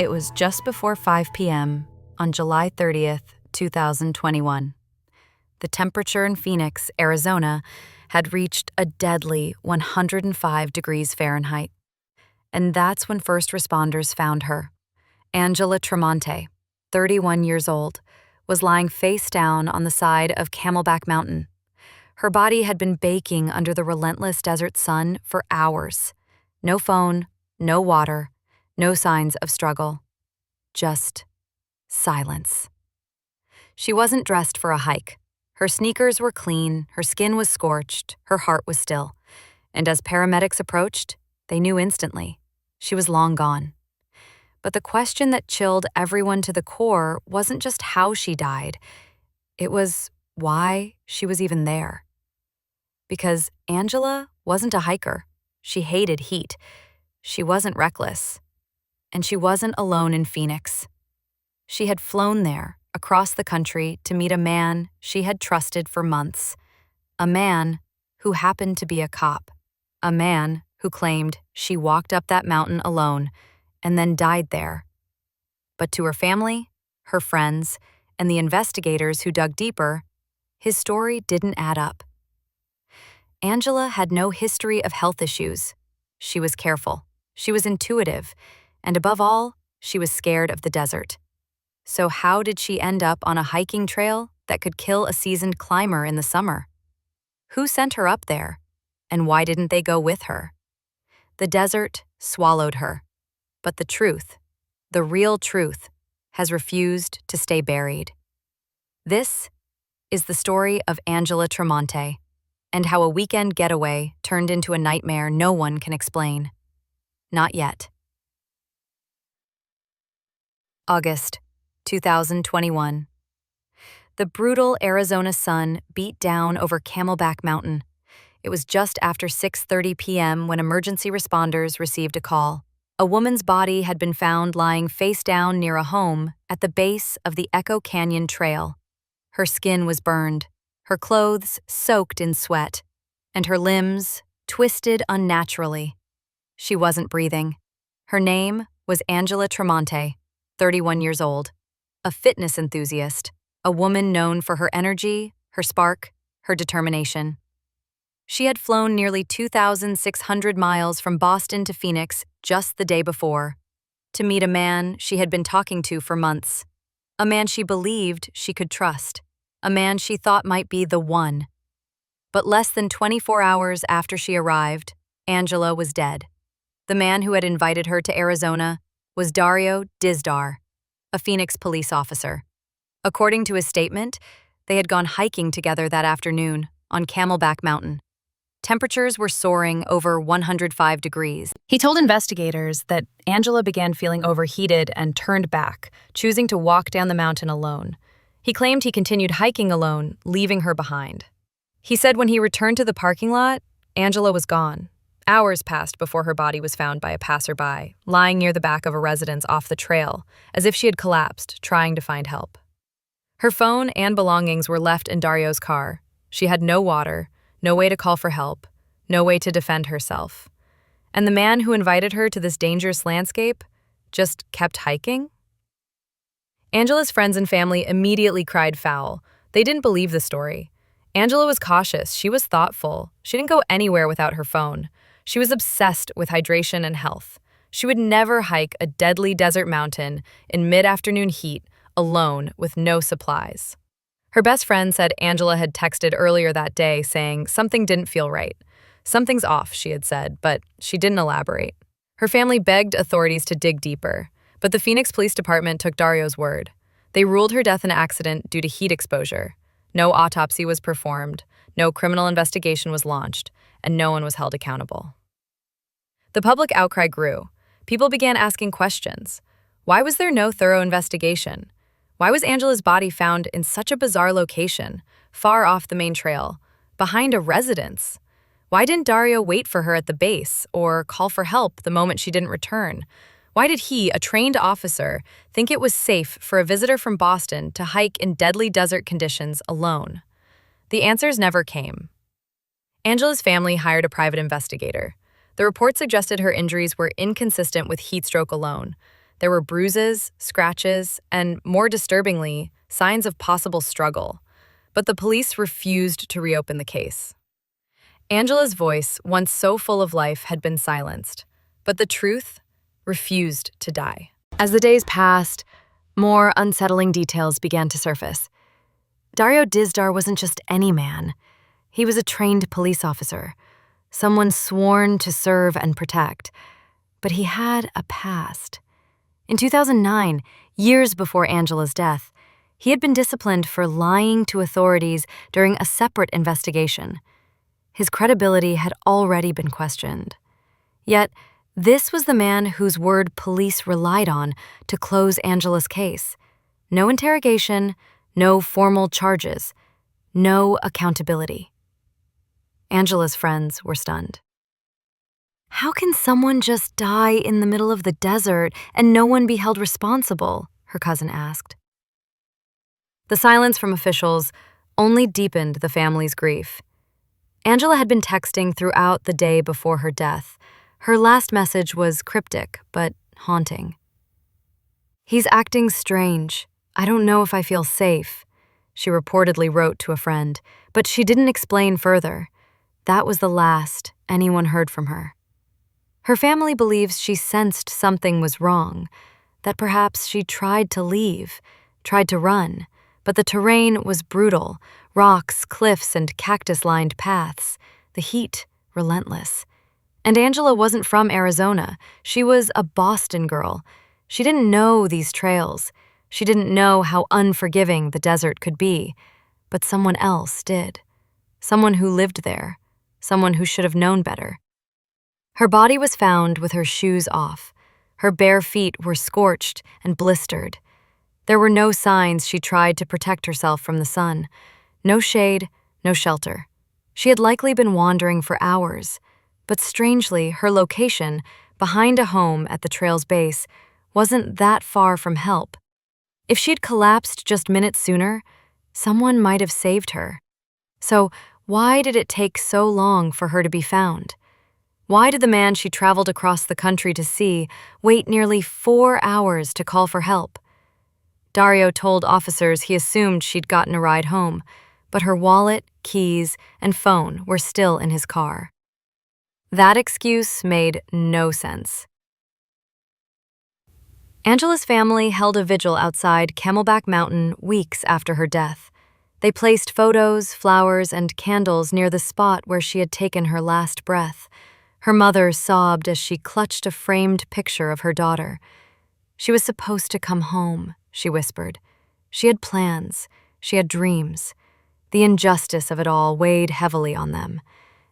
It was just before 5 p.m. on July 30th, 2021. The temperature in Phoenix, Arizona, had reached a deadly 105 degrees Fahrenheit. And that's when first responders found her. Angela Tramonte, 31 years old, was lying face down on the side of Camelback Mountain. Her body had been baking under the relentless desert sun for hours. No phone, no water, no signs of struggle. Just silence. She wasn't dressed for a hike. Her sneakers were clean, her skin was scorched, her heart was still. And as paramedics approached, they knew instantly. She was long gone. But the question that chilled everyone to the core wasn't just how she died. It was why she was even there. Because Angela wasn't a hiker. She hated heat. She wasn't reckless. And she wasn't alone in Phoenix. She had flown there, across the country, to meet a man she had trusted for months. A man who happened to be a cop. A man who claimed she walked up that mountain alone and then died there. But to her family, her friends, and the investigators who dug deeper, his story didn't add up. Angela had no history of health issues. She was careful. She was intuitive. And above all, she was scared of the desert. So how did she end up on a hiking trail that could kill a seasoned climber in the summer? Who sent her up there? And why didn't they go with her? The desert swallowed her. But the truth, the real truth, has refused to stay buried. This is the story of Angela Tramonte, and how a weekend getaway turned into a nightmare no one can explain. Not yet. August 2021. The brutal Arizona sun beat down over Camelback Mountain. It was just after 6:30 p.m. when emergency responders received a call. A woman's body had been found lying face down near a home at the base of the Echo Canyon Trail. Her skin was burned, her clothes soaked in sweat, and her limbs twisted unnaturally. She wasn't breathing. Her name was Angela Tramonte, 31 years old, a fitness enthusiast, a woman known for her energy, her spark, her determination. She had flown nearly 2,600 miles from Boston to Phoenix just the day before, to meet a man she had been talking to for months, a man she believed she could trust, a man she thought might be the one. But less than 24 hours after she arrived, Angela was dead. The man who had invited her to Arizona was Dario Dizdar, a Phoenix police officer. According to his statement, they had gone hiking together that afternoon on Camelback Mountain. Temperatures were soaring over 105 degrees. He told investigators that Angela began feeling overheated and turned back, choosing to walk down the mountain alone. He claimed he continued hiking alone, leaving her behind. He said when he returned to the parking lot, Angela was gone. Hours passed before her body was found by a passerby, lying near the back of a residence off the trail, as if she had collapsed, trying to find help. Her phone and belongings were left in Dario's car. She had no water, no way to call for help, no way to defend herself. And the man who invited her to this dangerous landscape just kept hiking? Angela's friends and family immediately cried foul. They didn't believe the story. Angela was cautious. She was thoughtful. She didn't go anywhere without her phone. She was obsessed with hydration and health. She would never hike a deadly desert mountain in mid-afternoon heat alone with no supplies. Her best friend said Angela had texted earlier that day saying something didn't feel right. Something's off, she had said, but she didn't elaborate. Her family begged authorities to dig deeper, but the Phoenix Police Department took Dario's word. They ruled her death an accident due to heat exposure. No autopsy was performed, no criminal investigation was launched, and no one was held accountable. The public outcry grew. People began asking questions. Why was there no thorough investigation? Why was Angela's body found in such a bizarre location, far off the main trail, behind a residence? Why didn't Dario wait for her at the base or call for help the moment she didn't return? Why did he, a trained officer, think it was safe for a visitor from Boston to hike in deadly desert conditions alone? The answers never came. Angela's family hired a private investigator. The report suggested her injuries were inconsistent with heat stroke alone. There were bruises, scratches, and, more disturbingly, signs of possible struggle. But the police refused to reopen the case. Angela's voice, once so full of life, had been silenced, but the truth refused to die. As the days passed, more unsettling details began to surface. Dario Dizdar wasn't just any man. He was a trained police officer, someone sworn to serve and protect. But he had a past. In 2009, years before Angela's death, he had been disciplined for lying to authorities during a separate investigation. His credibility had already been questioned. Yet, this was the man whose word police relied on to close Angela's case. No interrogation, no formal charges, no accountability. Angela's friends were stunned. How can someone just die in the middle of the desert and no one be held responsible? Her cousin asked. The silence from officials only deepened the family's grief. Angela had been texting throughout the day before her death. Her last message was cryptic, but haunting. "He's acting strange. I don't know if I feel safe," she reportedly wrote to a friend, but she didn't explain further. That was the last anyone heard from her. Her family believes she sensed something was wrong, that perhaps she tried to leave, tried to run, but the terrain was brutal, rocks, cliffs, and cactus-lined paths, the heat relentless. And Angela wasn't from Arizona. She was a Boston girl. She didn't know these trails. She didn't know how unforgiving the desert could be. But someone else did. Someone who lived there. Someone who should have known better. Her body was found with her shoes off. Her bare feet were scorched and blistered. There were no signs she tried to protect herself from the sun. No shade, no shelter. She had likely been wandering for hours. But strangely, her location, behind a home at the trail's base, wasn't that far from help. If she'd collapsed just minutes sooner, someone might have saved her. So why did it take so long for her to be found? Why did the man she traveled across the country to see wait nearly 4 hours to call for help? Dario told officers he assumed she'd gotten a ride home, but her wallet, keys, and phone were still in his car. That excuse made no sense. Angela's family held a vigil outside Camelback Mountain weeks after her death. They placed photos, flowers, and candles near the spot where she had taken her last breath. Her mother sobbed as she clutched a framed picture of her daughter. "She was supposed to come home," she whispered. "She had plans. She had dreams." The injustice of it all weighed heavily on them.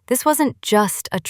This wasn't just a